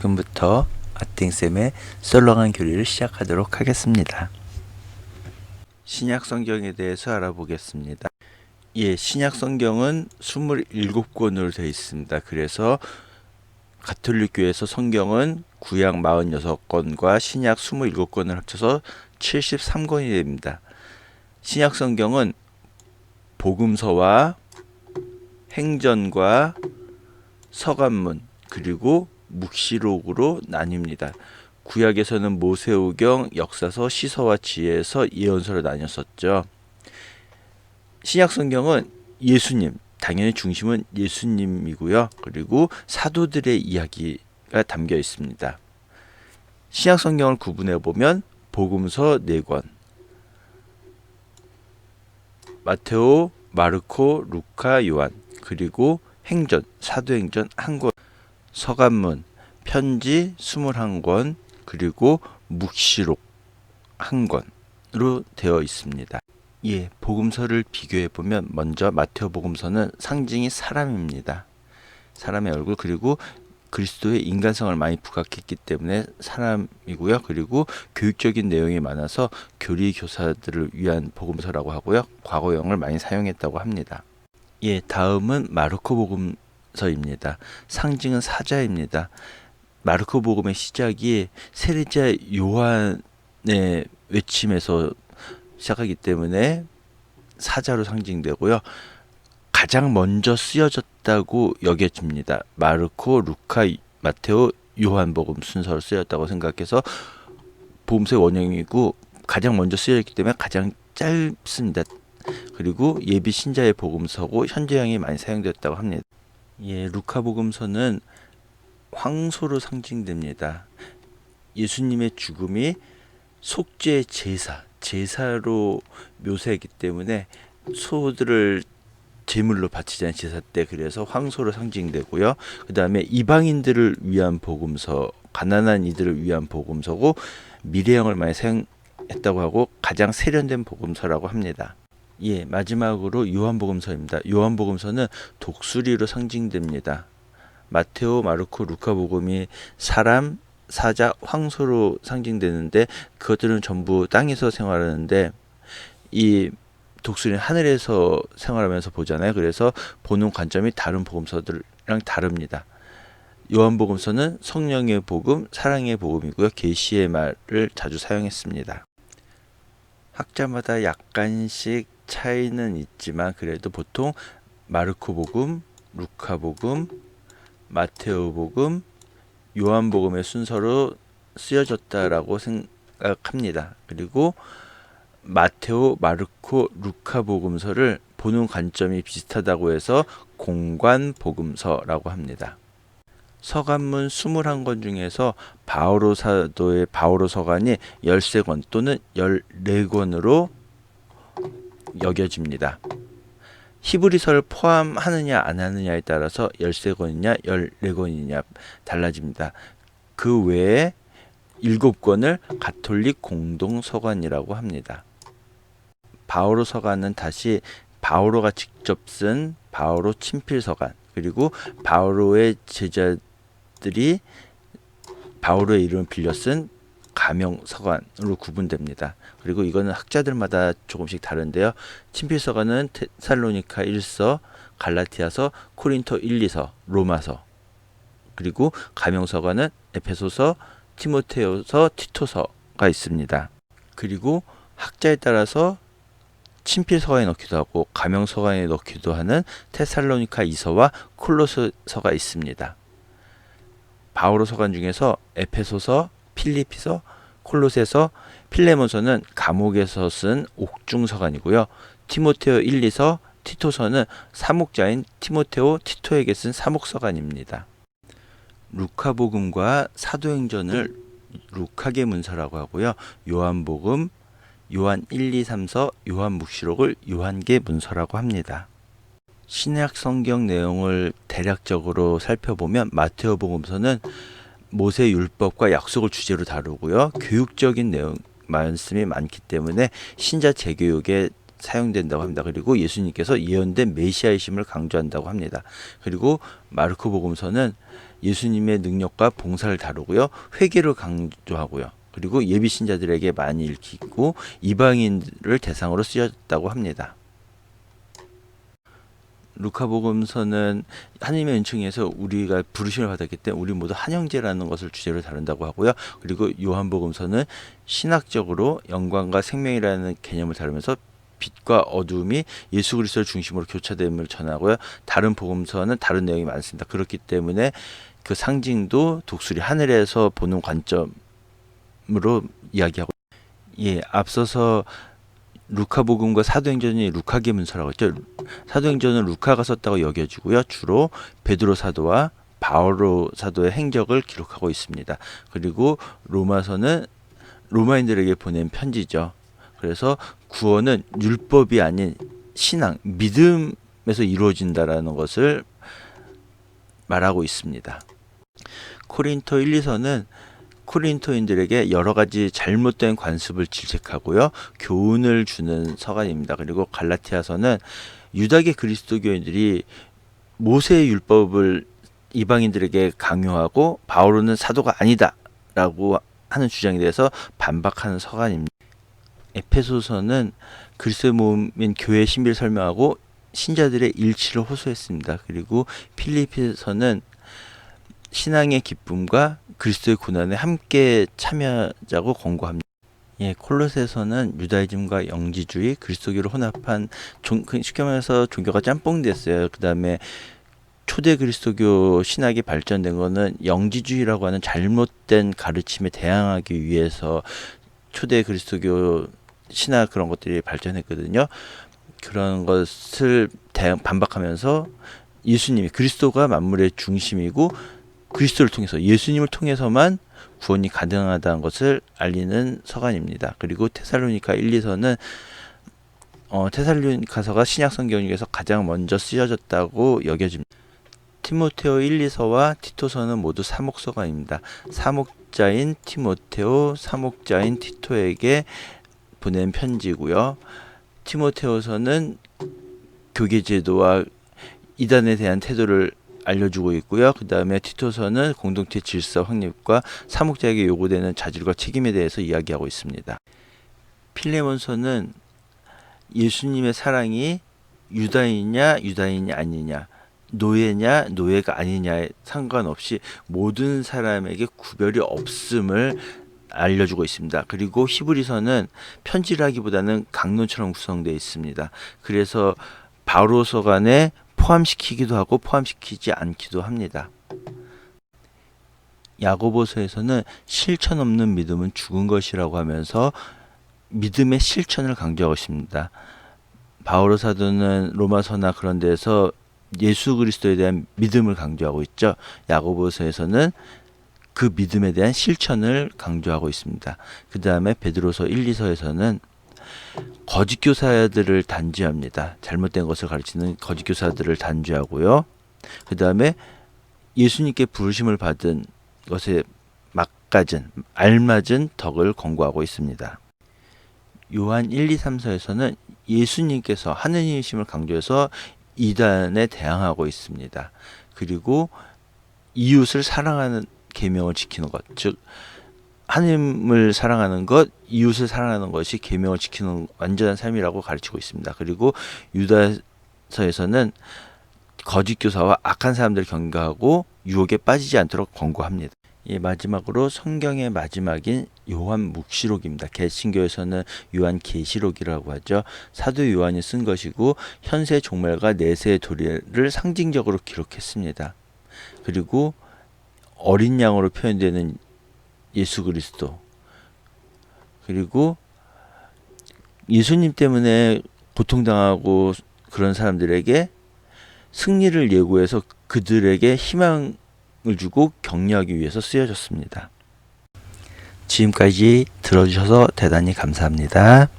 지금부터 아팅쌤의 썰렁한 교리를 시작하도록 하겠습니다. 신약 성경에 대해서 알아보겠습니다. 신약 성경은 27권으로 되어 있습니다. 그래서 가톨릭 교회에서 성경은 구약 46권과 신약 27권을 합쳐서 73권이 됩니다. 신약 성경은 복음서와 행전과 서간문 그리고 묵시록으로 나뉩니다. 구약에서는 모세오경, 역사서, 시서와 지혜서, 예언서로 나뉘었었죠. 신약 성경은 예수님, 당연히 중심은 예수님이고요. 그리고 사도들의 이야기가 담겨 있습니다. 신약 성경을 구분해 보면 복음서 4권, 마테오, 마르코, 루카, 요한, 그리고 행전, 사도행전 1권, 서간문, 편지 21권, 그리고 묵시록 1권으로 되어 있습니다. 복음서를 비교해 보면 먼저 마테오 복음서는 상징이 사람입니다. 사람의 얼굴, 그리고 그리스도의 인간성을 많이 부각했기 때문에 사람이고요. 그리고 교육적인 내용이 많아서 교리 교사들을 위한 복음서라고 하고요. 과거형을 많이 사용했다고 합니다. 다음은 마르코 복음서입니다. 상징은 사자입니다. 마르코 복음의 시작이 세례자 요한의 외침에서 시작하기 때문에 사자로 상징되고요. 가장 먼저 쓰여졌다고 여겨집니다. 마르코, 루카, 마테오, 요한복음 순서로 쓰였다고 생각해서 복음서의 원형이고 가장 먼저 쓰여졌기 때문에 가장 짧습니다. 그리고 예비 신자의 복음서고 현재형이 많이 사용되었다고 합니다. 루카 복음서는 황소로 상징됩니다. 예수님의 죽음이 속죄 제사로 묘사했기 때문에 소들을 제물로 바치자는 제사 때 그래서 황소로 상징되고요. 그 다음에 이방인들을 위한 복음서, 가난한 이들을 위한 복음서고 미래형을 많이 사용했다고 하고 가장 세련된 복음서라고 합니다. 마지막으로 요한복음서입니다. 요한복음서는 독수리로 상징됩니다. 마테오, 마르코, 루카 복음이 사람, 사자, 황소로 상징되는데 그것들은 전부 땅에서 생활하는데 이 독수리는 하늘에서 생활하면서 보잖아요. 그래서 보는 관점이 다른 복음서들이랑 다릅니다. 요한복음서는 성령의 복음, 사랑의 복음이고요. 계시의 말을 자주 사용했습니다. 학자마다 약간씩 차이는 있지만 그래도 보통 마르코 복음, 루카 복음, 마테오 복음, 요한복음의 순서로 쓰여졌다라고 생각합니다. 그리고 마테오, 마르코, 루카 복음서를 보는 관점이 비슷하다고 해서 공관 복음서라고 합니다. 서간문 21권 중에서 바오로 사도의 바오로 서간이 13권 또는 14권으로 여겨집니다. 히브리서를 포함하느냐 안 하느냐에 따라서 13권이냐 14권이냐 달라집니다. 그 외에 7권을 가톨릭 공동서관이라고 합니다. 바오로 서간은 다시 바오로가 직접 쓴 바오로 친필서간, 그리고 바오로의 제자들이 바오로의 이름을 빌려 쓴 가명서관으로 구분됩니다. 그리고 이거는 학자들마다 조금씩 다른데요. 친필서관은 테살로니가 1서, 갈라티아서, 코린토 1, 2서, 로마서, 그리고 가명서관은 에페소서, 티모테오서, 티토서가 있습니다. 그리고 학자에 따라서 친필서관에 넣기도 하고 가명서관에 넣기도 하는 테살로니가 2서와 콜로스서가 있습니다. 바오로 서관 중에서 에페소서, 필리피서, 콜로세서, 필레몬서는 감옥에서 쓴 옥중서관이고요. 티모테오 1, 2서, 티토서는 사목자인 티모테오, 티토에게 쓴 사목서관입니다. 루카복음과 사도행전을 루카계 문서라고 하고요. 요한복음, 요한 1, 2, 3서, 요한묵시록을 요한계 문서라고 합니다. 신약 성경 내용을 대략적으로 살펴보면 마테오 복음서는 모세 율법과 약속을 주제로 다루고요. 교육적인 내용 말씀이 많기 때문에 신자 재교육에 사용된다고 합니다. 그리고 예수님께서 예언된 메시아이심을 강조한다고 합니다. 그리고 마르코 복음서는 예수님의 능력과 봉사를 다루고요. 회개를 강조하고요. 그리고 예비 신자들에게 많이 읽히고 이방인을 대상으로 쓰였다고 합니다. 루카복음서는 하나님의 은총에서 우리가 부르심을 받았기 때문에 우리 모두 한 형제라는 것을 주제로 다룬다고 하고요. 그리고 요한복음서는 신학적으로 영광과 생명이라는 개념을 다루면서 빛과 어두움이 예수 그리스도를 중심으로 교차됨을 전하고요. 다른 복음서는 다른 내용이 많습니다. 그렇기 때문에 그 상징도 독수리 하늘에서 보는 관점으로 이야기하고, 앞서서 루카복음과 사도행전이 루카계 문서라고 했죠. 사도행전은 루카가 썼다고 여겨지고요. 주로 베드로 사도와 바오로 사도의 행적을 기록하고 있습니다. 그리고 로마서는 로마인들에게 보낸 편지죠. 그래서 구원은 율법이 아닌 신앙, 믿음에서 이루어진다라는 것을 말하고 있습니다. 코린토 1, 2서는 코린토인들에게 여러 가지 잘못된 관습을 질책하고요. 교훈을 주는 서간입니다. 그리고 갈라티아서는 유다계 그리스도교인들이 모세의 율법을 이방인들에게 강요하고 바오로는 사도가 아니다라고 하는 주장에 대해서 반박하는 서간입니다. 에페소서는 그리스도의 몸인 교회의 신비를 설명하고 신자들의 일치를 호소했습니다. 그리고 필리피서는 신앙의 기쁨과 그리스도의 고난에 함께 참여하자고 권고합니다. 콜로새서는 유다이즘과 영지주의, 그리스도교를 혼합한 쉽게 말해서 종교가 짬뽕됐어요. 그 다음에 초대 그리스도교 신학이 발전된 거는 영지주의라고 하는 잘못된 가르침에 대항하기 위해서 초대 그리스도교 신학 그런 것들이 발전했거든요. 그런 것을 반박하면서 예수님이 그리스도가 만물의 중심이고 그리스도를 통해서 예수님을 통해서만 구원이 가능하다는 것을 알리는 서간입니다. 그리고 테살로니가 1, 2서는 테살로니가서가 신약 성경 중에서 가장 먼저 쓰여졌다고 여겨집니다. 티모테오 1, 2서와 티토서는 모두 사목서간입니다. 사목자인 티모테오, 사목자인 티토에게 보낸 편지고요. 티모테오서는 교계 제도와 이단에 대한 태도를 알려주고 있고요. 그 다음에 티토서는 공동체 질서 확립과 사목자에게 요구되는 자질과 책임에 대해서 이야기하고 있습니다. 필레몬서는 예수님의 사랑이 유다인이냐 유다인이 아니냐, 노예냐 노예가 아니냐에 상관없이 모든 사람에게 구별이 없음을 알려주고 있습니다. 그리고 히브리서는 편지라기보다는 강론처럼 구성되어 있습니다. 그래서 바로서 간에 포함시키기도 하고 포함시키지 않기도 합니다. 야고보서에서는 실천 없는 믿음은 죽은 것이라고 하면서 믿음의 실천을 강조하고 있습니다. 바오로 사도는 로마서나 그런 데서 예수 그리스도에 대한 믿음을 강조하고 있죠. 야고보서에서는 그 믿음에 대한 실천을 강조하고 있습니다. 그 다음에 베드로서 1, 2서에서는 거짓 교사들을 단죄합니다. 잘못된 것을 가르치는 거짓 교사들을 단죄하고요. 그 다음에 예수님께 부르심을 받은 것에 알맞은 덕을 권고하고 있습니다. 요한 1, 2, 3서에서는 예수님께서 하느님이심을 강조해서 이단에 대항하고 있습니다. 그리고 이웃을 사랑하는 계명을 지키는 것, 즉 하나님을 사랑하는 것, 이웃을 사랑하는 것이 계명을 지키는 완전한 삶이라고 가르치고 있습니다. 그리고 유다서에서는 거짓 교사와 악한 사람들을 경계하고 유혹에 빠지지 않도록 권고합니다. 마지막으로 성경의 마지막인 요한 묵시록입니다. 개신교에서는 요한 계시록이라고 하죠. 사도 요한이 쓴 것이고 현세 종말과 내세의 도래를 상징적으로 기록했습니다. 그리고 어린 양으로 표현되는 예수 그리스도, 그리고 예수님 때문에 고통당하고 그런 사람들에게 승리를 예고해서 그들에게 희망을 주고 격려하기 위해서 쓰여졌습니다. 지금까지 들어주셔서 대단히 감사합니다.